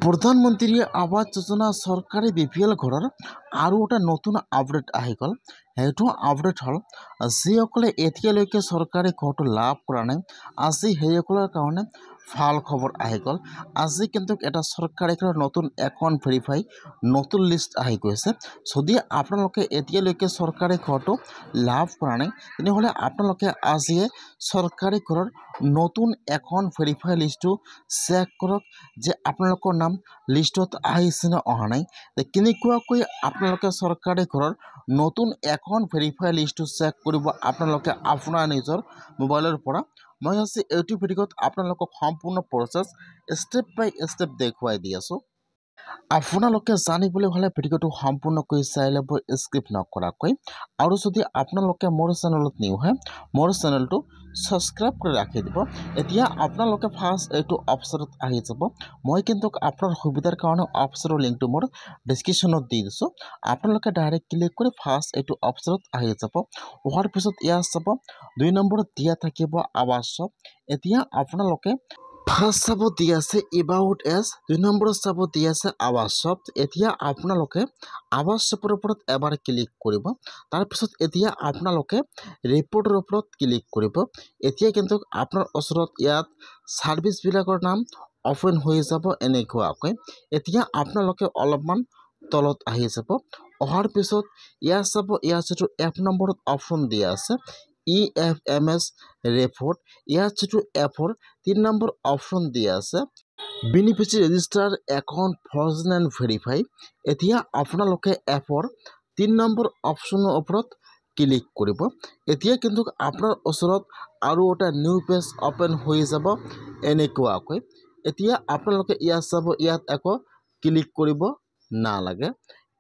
প্ৰধানমন্ত্ৰী আৱাস যোজনা চৰকাৰী BPL ঘৰৰ আৰু এটা নতুন আপডেট আহি গ'ল। সেইটো আপডেট হ'ল যিসকলে এতিয়ালৈকে চৰকাৰী ঘৰটো লাভ কৰা নাই, আজি সেইসকলৰ কাৰণে ভাল খবৰ আহি গ'ল। আজি কিন্তু এটা চৰকাৰী ঘৰৰ নতুন একাউণ্ট ভেৰিফাই নতুন লিষ্ট আহি গৈছে। যদি আপোনালোকে এতিয়ালৈকে চৰকাৰী ঘৰটো লাভ কৰা নাই, তেনেহ'লে আপোনালোকে আজিয়ে চৰকাৰী ঘৰৰ নতুন একাউণ্ট ভেৰিফাই লিষ্টটো চেক কৰক যে আপোনালোকৰ নাম লিষ্টত আহিছে নে অহা নাই। কেনেকুৱাকৈ আপোনালোকে চৰকাৰী ঘৰৰ নতুন একাউণ্ট ভেৰিফাই লিষ্টটো চেক কৰিব আপোনালোকে আপোনাৰ নিজৰ মোবাইলৰ পৰা। মই আজি এইটো ভিডিঅ'ত আপোনালোকক সম্পূৰ্ণ প্ৰচেছ ষ্টেপ বাই ষ্টেপ দেখুৱাই দি আছোঁ। আপোনালোকে জানিবলৈ হ'লে ভিডিঅ'টো সম্পূৰ্ণকৈ চাই ল'ব স্কিপ নকৰাকৈ। আৰু যদি আপোনালোকে মোৰ চেনেলত নিউ হয়, মোৰ চেনেলটো ছাবস্ক্ৰাইব কৰি ৰাখি দিব। এতিয়া আপোনালোকে ফাৰ্ষ্ট এইটো অপশ্যনত আহি যাব। মই কিন্তু আপোনাৰ সুবিধাৰ কাৰণে অপশ্যনৰ লিংকটো মোৰ ডিছক্ৰিপশ্যনত দি দিছোঁ। আপোনালোকে ডাইৰেক্ট ক্লিক কৰি ফাৰ্ষ্ট এইটো অপশ্যনত আহি যাব। অহাৰ পিছত ইয়াত চাব 2 নম্বৰত দিয়া থাকিব আৱাস শপ। এতিয়া আপোনালোকে ফাৰ্ষ্ট চাব দি আছে এবাউট এজ, 2 নম্বৰত চাব দি আছে আৱাস শপ। এতিয়া আপোনালোকে আৱাস শপৰ ওপৰত এবাৰ ক্লিক কৰিব। তাৰপিছত এতিয়া আপোনালোকে ৰিপৰ্টৰ ওপৰত ক্লিক কৰিব। এতিয়া কিন্তু আপোনাৰ ওচৰত ইয়াত ছাৰ্ভিচবিলাকৰ নাম অপেন হৈ যাব এনেকুৱাকৈ। এতিয়া আপোনালোকে অলপমান তলত আহি যাব। অহাৰ পিছত ইয়াত চাব, ইয়াত যিটো F নম্বৰত অপশ্যন দিয়া আছে EFMS ৰেপৰ্ট, ইয়াত যিটো F-ৰ 3 নম্বৰ অপশ্যন দিয়া আছে beneficiary register account frozen and verify. এতিয়া আপোনালোকে F-ৰ 3 নম্বৰ অপশ্যনৰ ওপৰত ক্লিক কৰিব। এতিয়া কিন্তু আপোনাৰ ওচৰত আৰু এটা নিউ পেজ অপেন হৈ যাব এনেকুৱাকৈ। এতিয়া আপোনালোকে ইয়াত চাব, ইয়াত আকৌ ক্লিক কৰিব নালাগে।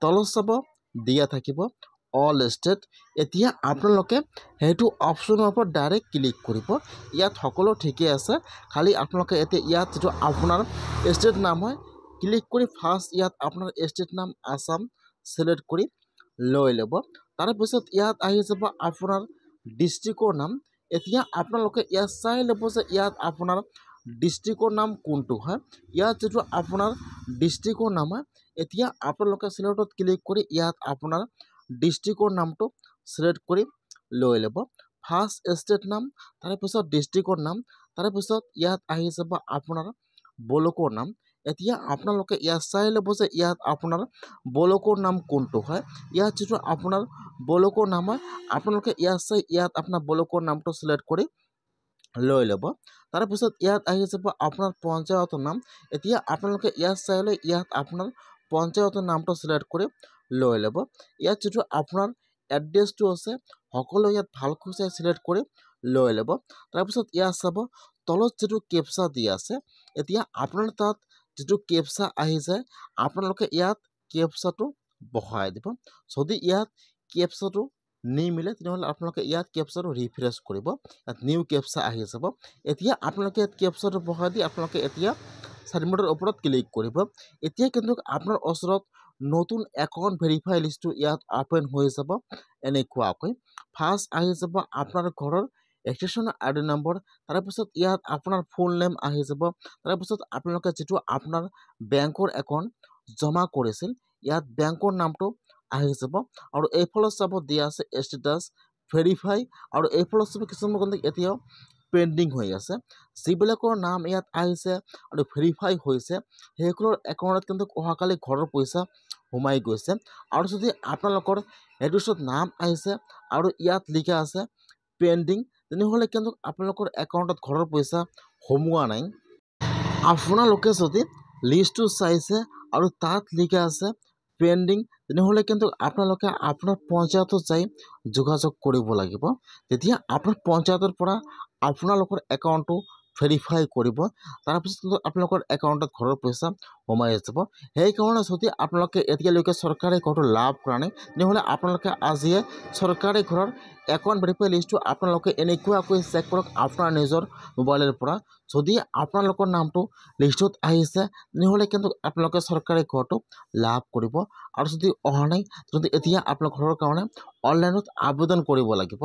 তলত চাব দিয়া থাকিব অল ষ্টেট। এতিয়া আপোনালোকে সেইটো অপশ্যনৰ ওপৰত ডাইৰেক্ট ক্লিক কৰিব। ইয়াত সকলো ঠিকেই আছে, খালি আপোনালোকে এতিয়া ইয়াত যিটো আপোনাৰ ষ্টেট নাম হয়, ক্লিক কৰি ফাৰ্ষ্ট ইয়াত আপোনাৰ ষ্টেট নাম আছাম ছিলেক্ট কৰি লৈ ল'ব। তাৰপিছত ইয়াত আহি যাব আপোনাৰ ডিষ্ট্ৰিক্টৰ নাম। এতিয়া আপোনালোকে ইয়াত চাই ল'ব যে ইয়াত আপোনাৰ ডিষ্ট্ৰিক্টৰ নাম কোনটো হয়। ইয়াত যিটো আপোনাৰ ডিষ্ট্ৰিক্টৰ নাম হয়, এতিয়া আপোনালোকে ছিলেক্টত ক্লিক কৰি ইয়াত আপোনাৰ ডিষ্ট্ৰিক্টৰ নামটো ছিলেক্ট কৰি লৈ ল'ব। ফাৰ্ষ্ট ষ্টেট নাম, তাৰপিছত ডিষ্ট্ৰিক্টৰ নাম, তাৰপিছত ইয়াত আহি যাব আপোনাৰ ব্লকৰ নাম। এতিয়া আপোনালোকে ইয়াত চাই ল'ব যে ইয়াত আপোনাৰ ব্লকৰ নাম কোনটো হয়। ইয়াত যিটো আপোনাৰ ব্লকৰ নাম হয়, আপোনালোকে ইয়াত চাই ইয়াত আপোনাৰ ব্লকৰ নামটো ছিলেক্ট কৰি লৈ ল'ব। তাৰপিছত ইয়াত আহি যাব আপোনাৰ পঞ্চায়তৰ নাম। এতিয়া আপোনালোকে ইয়াত চাই লৈ ইয়াত আপোনাৰ পঞ্চায়তৰ নামটো ছিলেক্ট কৰি লৈ ল'ব। ইয়াত যিটো আপোনাৰ এড্ৰেছটো আছে, সকলো ইয়াত ভালকৈ চাই ছিলেক্ট কৰি লৈ ল'ব। তাৰপিছত ইয়াত চাব তলত যিটো কেপচা দিয়া আছে, এতিয়া আপোনাৰ তাত যিটো কেপচা আহি যায়, আপোনালোকে ইয়াত কেপচাটো বহাই দিব। যদি ইয়াত কেপচাটো নিমিলে তেনেহ'লে আপোনালোকে ইয়াত কেপচাটো ৰিফ্ৰেছ কৰিব। ইয়াত নিউ কেপচা আহি যাব। এতিয়া আপোনালোকে ইয়াত কেপচাটো বহাই দি আপোনালোকে এতিয়া ছাবমিটৰ ওপৰত ক্লিক কৰিব। এতিয়া কিন্তু আপোনাৰ ওচৰত নতুন একাউণ্ট ভেৰিফাই লিষ্টটো ইয়াত অপেন হৈ যাব এনেকুৱাকৈ। ফাৰ্ষ্ট আহি যাব আপোনাৰ ঘৰৰ ৰেজিষ্ট্ৰেশ্যন ID নম্বৰ, তাৰপিছত ইয়াত আপোনাৰ ফুল নেম আহি যাব। তাৰপিছত আপোনালোকে যিটো আপোনাৰ বেংকৰ একাউণ্ট জমা কৰিছিল, ইয়াত বেংকৰ নামটো আহি যাব। আৰু এইফালে চাব দিয়া আছে ষ্টেটাছ ভেৰিফাই, আৰু এইফালে চাব কিছুমান কিন্তু এতিয়াও পেণ্ডিং হৈ আছে। যিবিলাকৰ নাম ইয়াত আহিছে আৰু ভেৰিফাই হৈছে, সেইসকলৰ একাউণ্টত কিন্তু অহাকালি ঘৰৰ পইচা সোমাই গৈছে। আৰু যদি আপোনালোকৰ এড্ৰেছত নাম আহিছে আৰু ইয়াত লিখা আছে পেণ্ডিং, তেনেহ'লে কিন্তু আপোনালোকৰ একাউণ্টত ঘৰৰ পইচা সোমোৱা নাই। আপোনালোকে যদি লিষ্টটো চাইছে আৰু তাত লিখা আছে পেণ্ডিং, তেনেহ'লে কিন্তু আপোনালোকে আপোনাৰ পঞ্চায়তত যাই যোগাযোগ কৰিব লাগিব। তেতিয়া আপোনাৰ পঞ্চায়তৰ পৰা আপোনালোকৰ একাউণ্টটো ভেৰিফাই কৰিব। তাৰপিছত কিন্তু আপোনালোকৰ একাউণ্টত ঘৰৰ পইচা সোমাই যাব। সেইকাৰণে যদি আপোনালোকে এতিয়ালৈকে চৰকাৰী ঘৰটো লাভ কৰা নাই, তেনেহ'লে আপোনালোকে আজিয়ে চৰকাৰী ঘৰৰ একাউণ্ট ভেৰিফাই লিষ্টটো আপোনালোকে এনেকুৱাকৈ চেক কৰক আপোনাৰ নিজৰ মোবাইলৰ পৰা। যদি আপোনালোকৰ নামটো লিষ্টত আহিছে, তেনেহ'লে কিন্তু আপোনালোকে চৰকাৰী ঘৰটো লাভ কৰিব। আৰু যদি অহা নাই, তেন্তে এতিয়া আপোনাৰ ঘৰৰ কাৰণে অনলাইনত আবেদন কৰিব লাগিব।